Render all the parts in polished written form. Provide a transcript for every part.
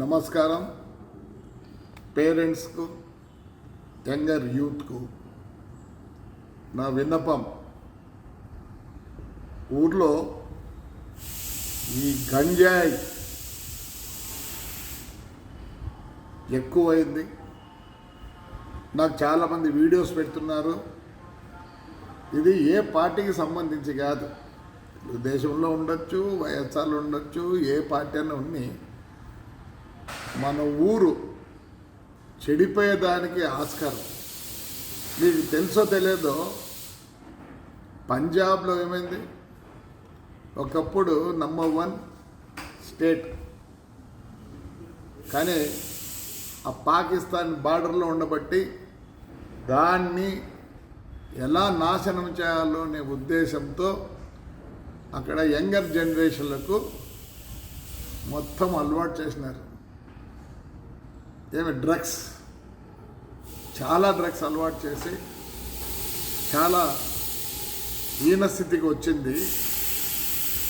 నమస్కారం. పేరెంట్స్కు, యంగర్ యూత్కు నా విన్నపం, ఊర్లో ఈ గంజాయి ఎక్కువైంది. నాకు చాలామంది వీడియోస్ పెడుతున్నారు. ఇది ఏ పార్టీకి సంబంధించి కాదు, దేశంలో ఉండొచ్చు, వైఎస్ఆర్లో ఉండొచ్చు, ఏ పార్టీ అయినా ఉన్ని మన ఊరు చెడిపోయేదానికి ఆస్కారం. మీకు తెలుసో తెలియదో, పంజాబ్లో ఏమైంది, ఒకప్పుడు నంబర్ 1 స్టేట్, కానీ ఆ పాకిస్తాన్ బార్డర్లో ఉండబట్టి దాన్ని ఎలా నాశనం చేయాలో అనే ఉద్దేశంతో అక్కడ యంగర్ జనరేషన్లకు మొత్తం అలవాటు చేసినారు. డ్రగ్స్, చాలా డ్రగ్స్ అలవాటు చేసి చాలా హీనస్థితికి వచ్చింది.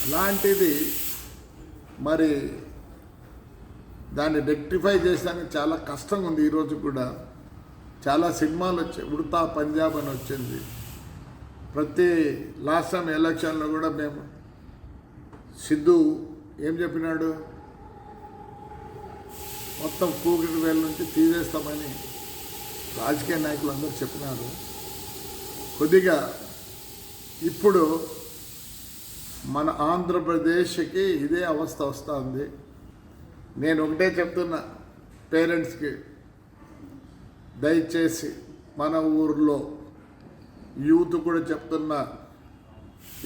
అలాంటిది మరి దాన్ని రెక్టిఫై చేయడానికి చాలా కష్టంగా ఉంది. ఈరోజు కూడా చాలా సినిమాలు వచ్చాయి. ఉడతా పంజాబ్ అని వచ్చింది. ప్రతి లాస్ట్ టైం ఎలక్షన్లో కూడా మేము సిద్ధు ఏం చెప్పినాడు, మొత్తం కూకటి వేల నుంచి తీసేస్తామని రాజకీయ నాయకులు అందరూ చెప్పినారు. కొద్దిగా ఇప్పుడు మన ఆంధ్రప్రదేశ్కి ఇదే అవస్థ వస్తుంది. నేను ఒకటే చెప్తున్నా పేరెంట్స్కి, దయచేసి మన ఊర్లో యూత్ కూడా చెప్తున్నా,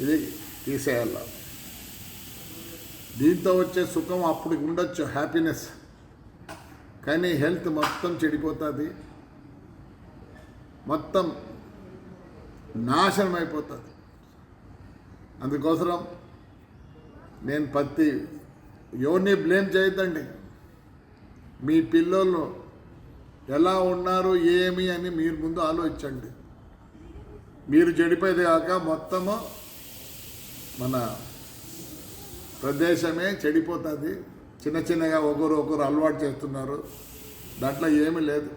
ఇది తీసేయాల. దీంతో వచ్చే సుఖం అప్పుడు ఉండొచ్చు, హ్యాపీనెస్, కానీ హెల్త్ మొత్తం చెడిపోతుంది, మొత్తం నాశనం అయిపోతుంది. అందుకోసం నేను ఎవరిని బ్లేమ్ చేయొద్దండి. మీ పిల్లలు ఎలా ఉన్నారు ఏమి అని మీరు ముందు ఆలోచించండి. మీరు చెడిపోయేది కాక మొత్తము మన ప్రదేశమే చెడిపోతుంది. చిన్న చిన్నగా ఒకరు అలవాటు చేస్తున్నారు. దాంట్లో ఏమీ లేదు.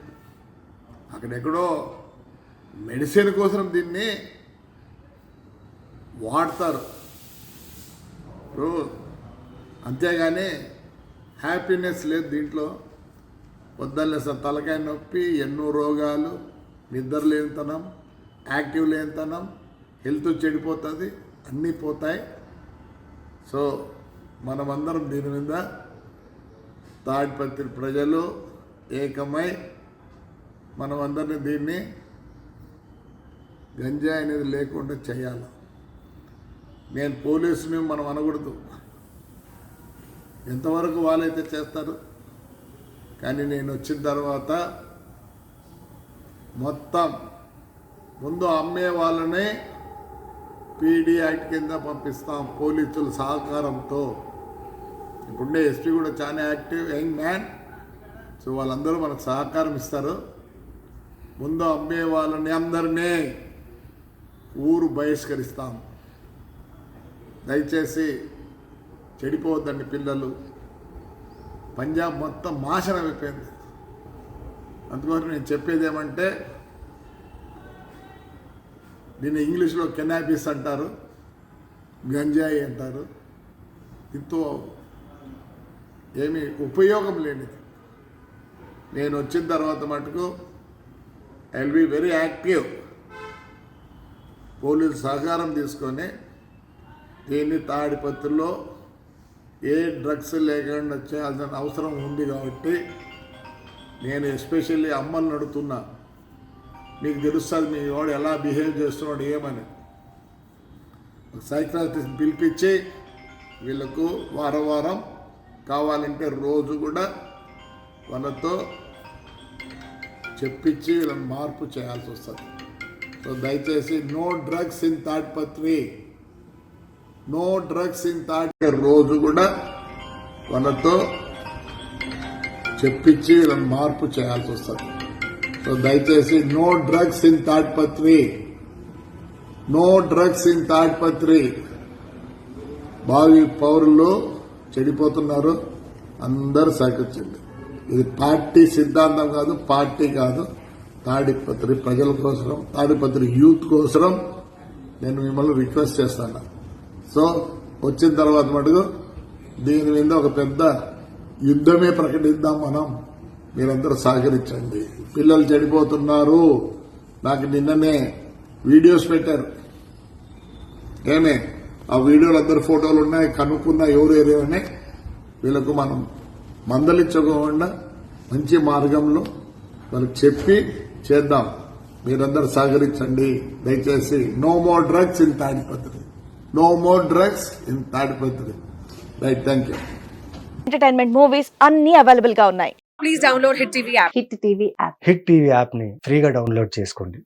అక్కడెక్కడో మెడిసిన్ కోసం దీన్ని వాడతారు, అంతేగాని హ్యాపీనెస్ లేదు దీంట్లో. పొద్దున్నే తలకాయ నొప్పి, ఎన్నో రోగాలు, నిద్ర లేనితనం, యాక్టివ్ లేనితనం, హెల్త్ చెడిపోతుంది, అన్నీ పోతాయి. సో మనమందరం దీని మీద తాడిపత్రి ప్రజలు ఏకమై మనమందరినీ దీన్ని గంజాయి అనేది లేకుండా చేయాలి. నేను పోలీసుని మనం అనకూడదు, ఎంతవరకు వాళ్ళైతే చేస్తారు. కానీ నేను వచ్చిన తర్వాత మొత్తం ముందు అమ్మే వాళ్ళనే పీడీ యాక్ట్ కింద పంపిస్తాం పోలీసుల సహకారంతో. ఇప్పుడుండే ఎస్పీ కూడా చాలా యాక్టివ్ యంగ్ మ్యాన్. సో వాళ్ళందరూ మనకు సహకారం ఇస్తారు. ముందు అమ్మే వాళ్ళని అందరినీ ఊరు బహిష్కరిస్తాం. దయచేసి చెడిపోవద్దండి పిల్లలు. పంజాబ్ మొత్తం నాశనం అయిపోయింది. అందుకోసం నేను చెప్పేది ఏమంటే, దీన్ని ఇంగ్లీష్లో కెనాబిస్ అంటారు, గంజాయి అంటారు. దీంతో ఏమీ ఉపయోగం లేనిది. నేను వచ్చిన తర్వాత మటుకు I will be very active. Police సహకారం తీసుకొని దీన్ని తాడిపత్రిలో ఏ డ్రగ్స్ లేకుండా చేయాల్సిన అవసరం ఉంది. కాబట్టి నేను ఎస్పెషల్లీ అమ్మల్ని అడుగుతున్నా, మీకు తెలుస్తుంది మీ వాడు ఎలా బిహేవ్ చేస్తున్నాడు ఏమని. సైకాలజిస్ట్ పిలిపించి వీళ్ళకు వారం కావాలంటే రోజు కూడా వాళ్ళతో చెప్పించి వీళ్ళని మార్పు చేయాల్సి వస్తుంది. సో దయచేసి no drugs in Tadipatri, no drugs in Tadipatri రోజు కూడా వాళ్ళతో చెప్పించి వీళ్ళని మార్పు చేయాల్సి వస్తుంది. సో దయచేసి no drugs in Tadipatri, no drugs in Tadipatri. భావి పౌరులు చెడిపోతున్నారు. అందరూ సహకరించండి. ఇది పార్టీ సిద్ధాంతం కాదు, పార్టీ కాదు, తాడిపత్రి ప్రజల కోసం, తాడిపత్రి యూత్ కోసం నేను మిమ్మల్ని రిక్వెస్ట్ చేస్తాను. సో వచ్చిన తర్వాత మటుకు దీని మీద ఒక పెద్ద యుద్ధమే ప్రకటిద్దాం మనం. మీరందరూ సహకరించండి. పిల్లలు చెడిపోతున్నారు. నాకు నిన్ననే వీడియోస్ పెట్టారు. ఏమే ఆ వీడియోలు అందరు ఫోటోలు ఉన్నాయి, కనుక్కున్న ఎవరు అని. వీళ్ళకు మనం మందలించకుండా మంచి మార్గంలో వాళ్ళకి చెప్పి చేద్దాం. మీరందరూ సహకరించండి దయచేసి. No more drugs in Tadipatri, no more drugs in Tadipatri. Right, thank you. Entertainment movies అన్ని అవైలబుల్ గా ఉన్నాయి. Please download Hit TV app. Hit TV app. Hit TV యాప్ని ఫ్రీగా డౌన్లోడ్ చేసుకోండి.